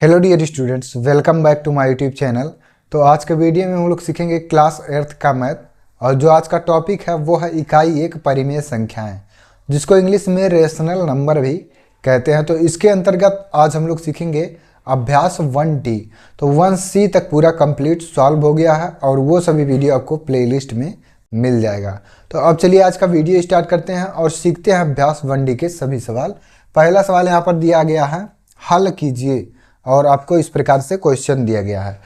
Hello dear students, welcome back to my YouTube channel. तो आज के वीडियो में हम लोग सीखेंगे क्लास 8th का मैथ। और जो आज का टॉपिक है वो है इकाई एक परिमेय संख्याएं, जिसको इंग्लिश में रेशनल नंबर भी कहते हैं। तो इसके अंतर्गत आज हम लोग सीखेंगे अभ्यास 1D। तो 1C तक पूरा कंप्लीट सॉल्व हो गया है और वो सभी वीडियो आपको प्लेलिस्ट में मिल जाएगा। तो अब चलिए आज का वीडियो स्टार्ट करते हैं और सीखते हैं अभ्यास 1D के सभी सवाल। पहला सवाल यहाँ पर दिया गया है, हल कीजिए, और आपको इस प्रकार से क्वेश्चन दिया गया है।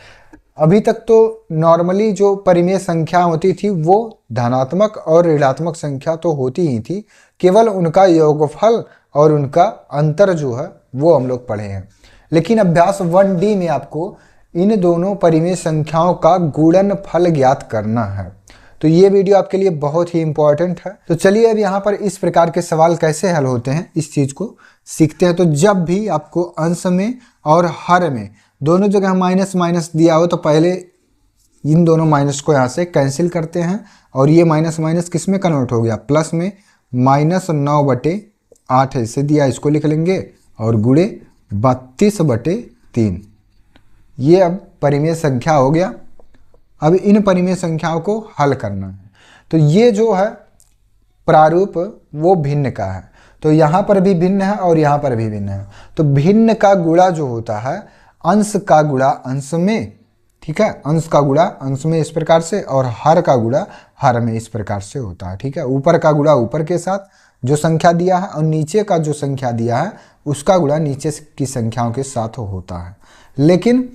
अभी तक तो नॉर्मली जो परिमेय संख्या होती थी वो धनात्मक और ऋणात्मक संख्या तो होती ही थी, केवल उनका योगफल और उनका अंतर जो है वो हम लोग पढ़े हैं। लेकिन अभ्यास 1D में आपको इन दोनों परिमेय संख्याओं का गुणनफल ज्ञात करना है। तो ये वीडियो आपके लिए बहुत ही इंपॉर्टेंट है। तो चलिए अब यहाँ पर इस प्रकार के सवाल कैसे हल होते हैं इस चीज को सीखते हैं। तो जब भी आपको अंश में और हर में दोनों जगह माइनस माइनस दिया हो तो पहले इन दोनों माइनस को यहाँ से कैंसिल करते हैं और ये माइनस माइनस किस में कन्वर्ट हो गया, प्लस में। -9/8 ऐसे दिया, इसको लिख लेंगे और गुणे 32/3। ये अब परिमेय संख्या हो गया। अब इन परिमेय संख्याओं को हल करना है। तो ये जो है प्रारूप वो भिन्न का है, तो यहाँ पर भी भिन्न है और यहाँ पर भी भिन्न है। तो भिन्न का गुणा जो होता है अंश का गुणा अंश में, ठीक है, अंश का गुणा अंश में इस प्रकार से, और हर का गुणा हर में इस प्रकार से होता है, ठीक है। ऊपर का गुणा ऊपर के साथ जो संख्या दिया है और नीचे का जो संख्या दिया है उसका गुणा नीचे की संख्याओं के साथ होता है। लेकिन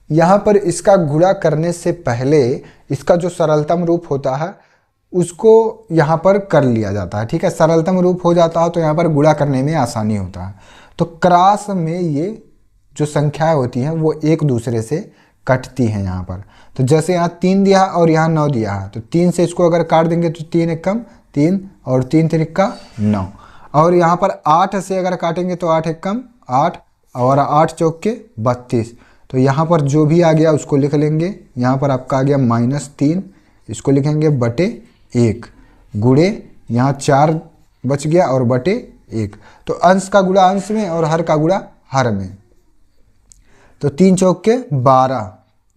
यहाँ पर इसका गुणा करने से पहले इसका जो सरलतम रूप होता है उसको यहाँ पर कर लिया जाता है, ठीक है। सरलतम रूप हो जाता है तो यहाँ पर गुणा करने में आसानी होता है। तो क्रॉस में ये जो संख्याएं होती हैं वो एक दूसरे से कटती हैं यहाँ पर। तो जैसे यहाँ 3 दिया है और यहाँ 9 दिया है, तो 3 से इसको अगर काट देंगे तो 3 एकम 3 और 3 तिरिका 9। और यहाँ पर 8 से अगर काटेंगे तो 8 एकम 8 और 8 चौक के 32। तो यहाँ पर जो भी आ गया उसको लिख लेंगे। यहाँ पर आपका आ गया -3, इसको लिखेंगे बटे 1, गुणे यहाँ 4 बच गया और बटे 1। तो अंश का गुणा अंश में और हर का गुणा हर में। तो 3 चौक के 12,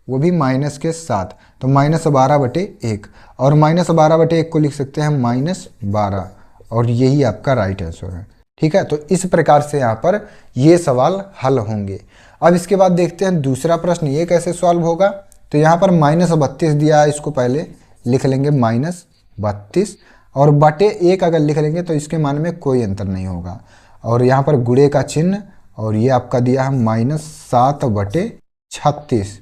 वो भी माइनस के साथ, तो -12/1, और -12/1 को लिख सकते हैं -12, और यही आपका राइट आंसर है, ठीक है। तो इस प्रकार से यहाँ पर ये सवाल हल होंगे। अब इसके बाद देखते हैं दूसरा प्रश्न, ये कैसे सॉल्व होगा। तो यहाँ पर -32 दिया है, इसको पहले लिख लेंगे -32, और बटे 1 अगर लिख लेंगे तो इसके मान में कोई अंतर नहीं होगा। और यहाँ पर गुणे का चिन्ह, और ये आपका दिया है -7/36,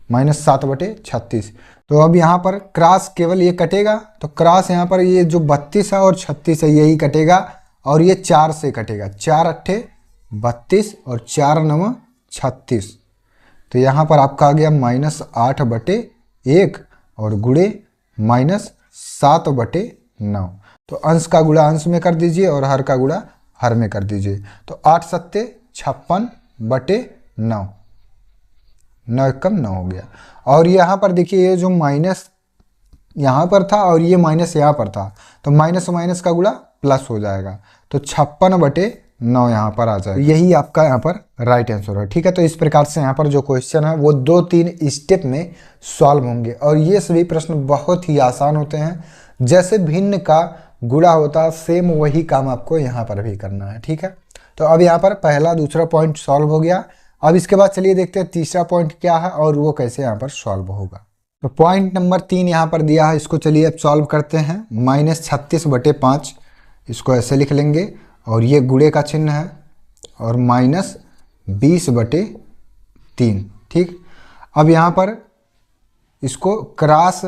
-7/36। तो अब यहाँ पर क्रॉस केवल ये कटेगा, तो क्रॉस यहाँ पर ये जो 32 है और 36 है यही कटेगा, और ये 4 से कटेगा, 4 अट्ठे 32 और 4 9 36। तो यहाँ पर आपका आ गया -8/1 और गुणे -7/9। तो अंश का गुणा अंश में कर दीजिए और हर का गुणा हर में कर दीजिए। तो 8 7 56/9, 9 एकम 9 हो गया। और यहाँ पर देखिए ये जो माइनस यहाँ पर था और ये माइनस यहाँ पर था, तो माइनस माइनस का गुणा प्लस हो जाएगा, तो 56/9 यहाँ पर आ जाएगा। यही आपका यहाँ पर राइट आंसर है, ठीक है। तो इस प्रकार से यहाँ पर जो क्वेश्चन है वो 2-3 स्टेप में सॉल्व होंगे, और ये सभी प्रश्न बहुत ही आसान होते हैं। जैसे भिन्न का गुणा होता है सेम वही काम आपको यहाँ पर भी करना है, ठीक है। तो अब यहाँ पर पहला दूसरा पॉइंट सॉल्व हो गया। अब इसके बाद चलिए देखते हैं तीसरा पॉइंट क्या है और वो कैसे यहाँ पर सॉल्व होगा। तो पॉइंट नंबर 3 यहाँ पर दिया है, इसको चलिए अब सॉल्व करते हैं। -36/5, इसको ऐसे लिख लेंगे, और ये गुणे का चिन्ह है, और -20/3, ठीक। अब यहाँ पर इसको क्रॉस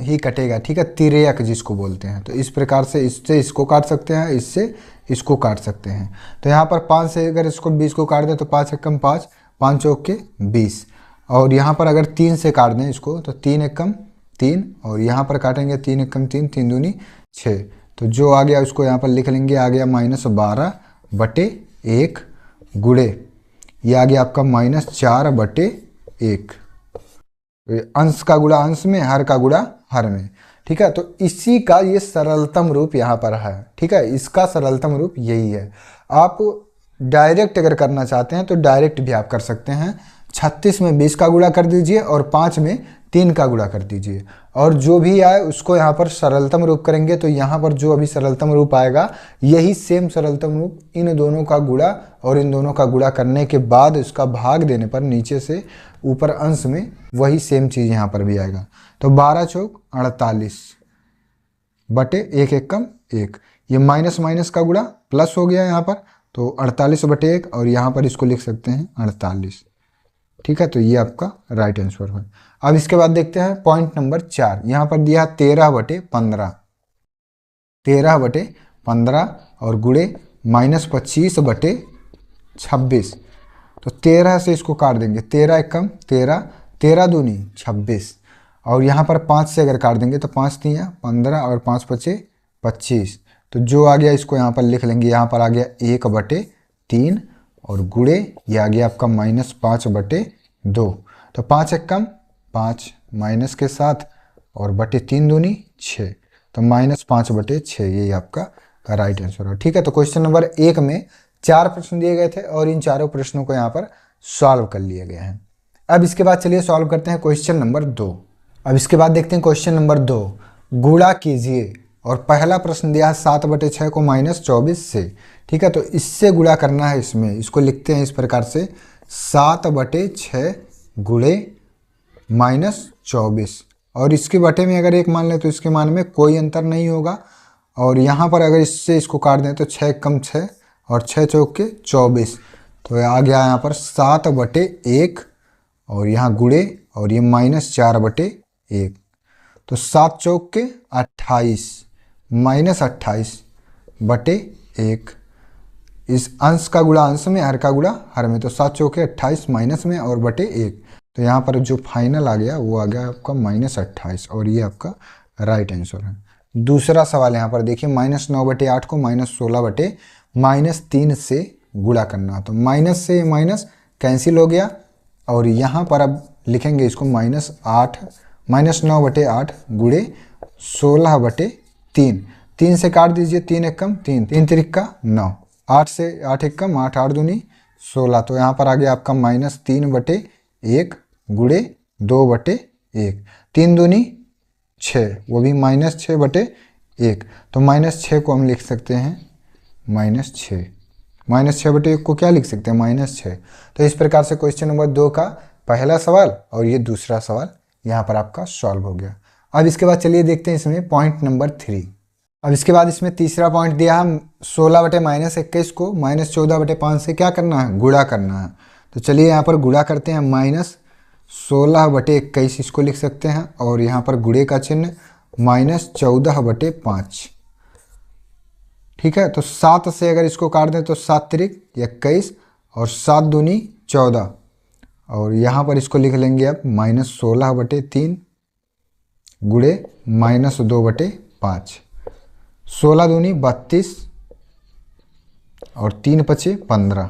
ही कटेगा, ठीक है, तिर्यक जिसको बोलते हैं। तो इस प्रकार से इससे इसको काट सकते हैं, इससे इसको काट सकते हैं। तो यहाँ पर 5 से अगर इसको 20 को काट दें तो 5 एकम 5, 5 चौक के 20। और यहाँ पर अगर 3 से काट दें इसको तो 3 एकम 3, और यहाँ पर काटेंगे 3 एकम 3, 3 दूनी 6। तो जो आ गया उसको यहाँ पर लिख लेंगे, आ गया -12/1 गुणे ये आ गया आपका -4/1। अंश का गुणा अंश में, हर का गुणा हर में, ठीक है। तो इसी का ये सरलतम रूप यहाँ पर है, ठीक है। इसका सरलतम रूप यही है। आप डायरेक्ट अगर करना चाहते हैं तो डायरेक्ट भी आप कर सकते हैं। 36 में 20 का गुणा कर दीजिए और 5 में 3 का गुणा कर दीजिए, और जो भी आए उसको यहाँ पर सरलतम रूप करेंगे। तो यहाँ पर जो अभी सरलतम रूप आएगा यही सेम सरलतम रूप इन दोनों का गुणा और इन दोनों का गुणा करने के बाद उसका भाग देने पर नीचे से ऊपर अंश में वही सेम चीज़ यहाँ पर भी आएगा। तो 12 चौक 48 बटे 1 एकम 1, ये माइनस माइनस का गुणा प्लस हो गया यहाँ पर, तो 48 बटे 1, और यहाँ पर इसको लिख सकते हैं 48। ठीक है, तो ये आपका राइट आंसर है। अब इसके बाद देखते हैं पॉइंट नंबर 4, यहाँ पर दिया 13 बटे 15, 13 बटे 15 और गुणे माइनस 25 बटे 26। तो 13 से इसको काट देंगे, 13 एकम 13, 13 दूनी 26, और यहाँ पर 5 से अगर काट देंगे तो 5 तियाँ 15 और 5 पचे 25। तो जो आ गया इसको यहाँ पर लिख लेंगे, यहाँ पर आ गया 1 बटे 3 और गुणे ये आ गया आपका माइनस 5 बटे 2। तो 5 एकम 5 माइनस के साथ और बटे 3 दूनी 6, तो माइनस 5 बटे 6, यही आपका राइट आंसर है। ठीक है, तो क्वेश्चन नंबर 1 में 4 प्रश्न दिए गए थे और इन चारों प्रश्नों को यहाँ पर सॉल्व कर लिए गए हैं। अब इसके बाद चलिए सॉल्व करते हैं क्वेश्चन नंबर 2। अब इसके बाद देखते हैं क्वेश्चन नंबर 2, गुणा कीजिए, और पहला प्रश्न दिया है 7 बटे 6 को माइनस 24 से। ठीक है, तो इससे गुणा करना है इसमें, इसको लिखते हैं इस प्रकार से 7 बटे 6 गुणे माइनस 24, और इसके बटे में अगर 1 मान लें तो इसके मान में कोई अंतर नहीं होगा, और यहाँ पर अगर इससे इसको काट दें तो 6 कम 6 और 6 चौक के 24, तो आ गया यहाँ पर 7 बटे 1 और यहाँ गुणे और ये माइनस 4 बटे 1, तो 7 चौक के 28 माइनस 28 बटे 1। इस अंश का गुणा अंश में, हर का गुणा हर में, तो 7 चौके 28 माइनस में और बटे 1, तो यहाँ पर जो फाइनल आ गया वो आ गया आपका माइनस 28, और ये आपका राइट आंसर है। दूसरा सवाल यहाँ पर देखिए, माइनस 9 बटे 8 को माइनस 16 बटे माइनस 3 से गुणा करना, तो माइनस से माइनस कैंसिल हो गया, और यहाँ पर अब लिखेंगे इसको माइनस 9 बटे 8 गुणे 16 बटे 3, 3 से काट दीजिए, 3 एकम 3, 3 तिरिक्का 9, 8 से 8 एकम 8, 8 दूनी 16, तो यहाँ पर आ गया आपका माइनस 3 बटे 1 गुणे 2 बटे 1, 3 दूनी 6, वो भी माइनस 6 बटे 1, तो माइनस 6 को हम लिख सकते हैं माइनस 6, माइनस 6 बटे 1 को क्या लिख सकते हैं माइनस 6। तो इस प्रकार से क्वेश्चन नंबर 2 का पहला सवाल और ये दूसरा सवाल यहाँ पर आपका सॉल्व हो गया। अब इसके बाद चलिए देखते हैं इसमें पॉइंट नंबर 3। अब इसके बाद इसमें तीसरा पॉइंट दिया हम 16 बटे माइनस 21 को माइनस 14 बटे 5 से क्या करना है, गुणा करना है। तो चलिए यहाँ पर गुणा करते हैं, माइनस 16 बटे 21 इसको लिख सकते हैं, और यहाँ पर गुणे का चिन्ह माइनस 14 बटे 5। ठीक है, तो 7 से अगर इसको काट दें तो 7 तिरिक 21 और 7 दूनी 14, और यहाँ पर इसको लिख लेंगे अब माइनस 16 बटे 3 गुणे माइनस 2 बटे 5, 16 दूनी 32 और 3 पचे 15,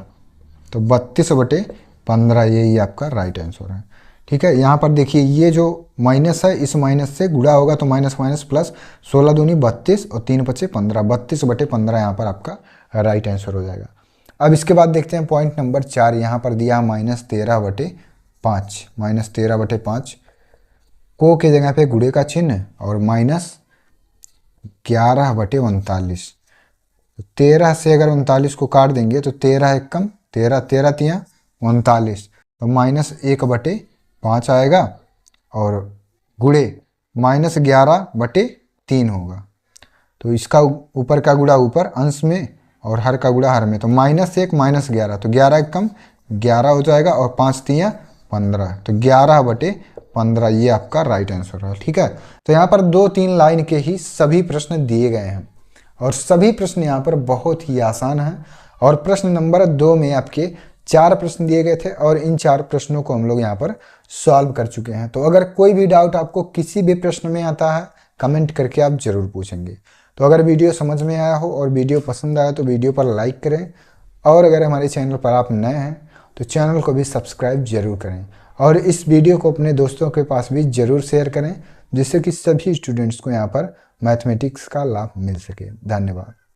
तो 32 बटे 15, यही आपका राइट आंसर है। ठीक है, यहाँ पर देखिए ये जो माइनस है इस माइनस से गुणा होगा तो माइनस माइनस प्लस, 16 दूनी 32 और 3 पचे 15, 32 बटे 15 यहाँ पर आपका राइट आंसर हो जाएगा। अब इसके बाद देखते हैं पॉइंट नंबर 4, यहाँ पर दिया माइनस 13 बटे 5, माइनस 13 बटे 5 को के जगह पे गुणे का चिन्ह और माइनस 11 बटे 39, 13 से अगर 39 को काट देंगे तो 13 एकम 13, 13 तियाँ 39, तो माइनस 1 बटे 5 आएगा, और गुणे माइनस 11 बटे 3 होगा, तो इसका ऊपर का गुणा ऊपर अंश में और हर का गुणा हर में, तो माइनस 1 माइनस 11, तो 11 एकम 11 हो जाएगा, और 5 तियाँ 15, तो 11 बटे 15, ये आपका राइट आंसर है। ठीक है, तो यहाँ पर 2-3 लाइन के ही सभी प्रश्न दिए गए हैं, और सभी प्रश्न यहाँ पर बहुत ही आसान हैं, और प्रश्न नंबर 2 में आपके 4 प्रश्न दिए गए थे, और इन 4 प्रश्नों को हम लोग यहाँ पर सॉल्व कर चुके हैं। तो अगर कोई भी डाउट आपको किसी भी प्रश्न में आता है, कमेंट करके आप जरूर पूछेंगे। तो अगर वीडियो समझ में आया हो और वीडियो पसंद आया तो वीडियो पर लाइक करें, और अगर हमारे चैनल पर आप नए हैं तो चैनल को भी सब्सक्राइब जरूर करें, और इस वीडियो को अपने दोस्तों के पास भी ज़रूर शेयर करें, जिससे कि सभी स्टूडेंट्स को यहाँ पर मैथमेटिक्स का लाभ मिल सके। धन्यवाद।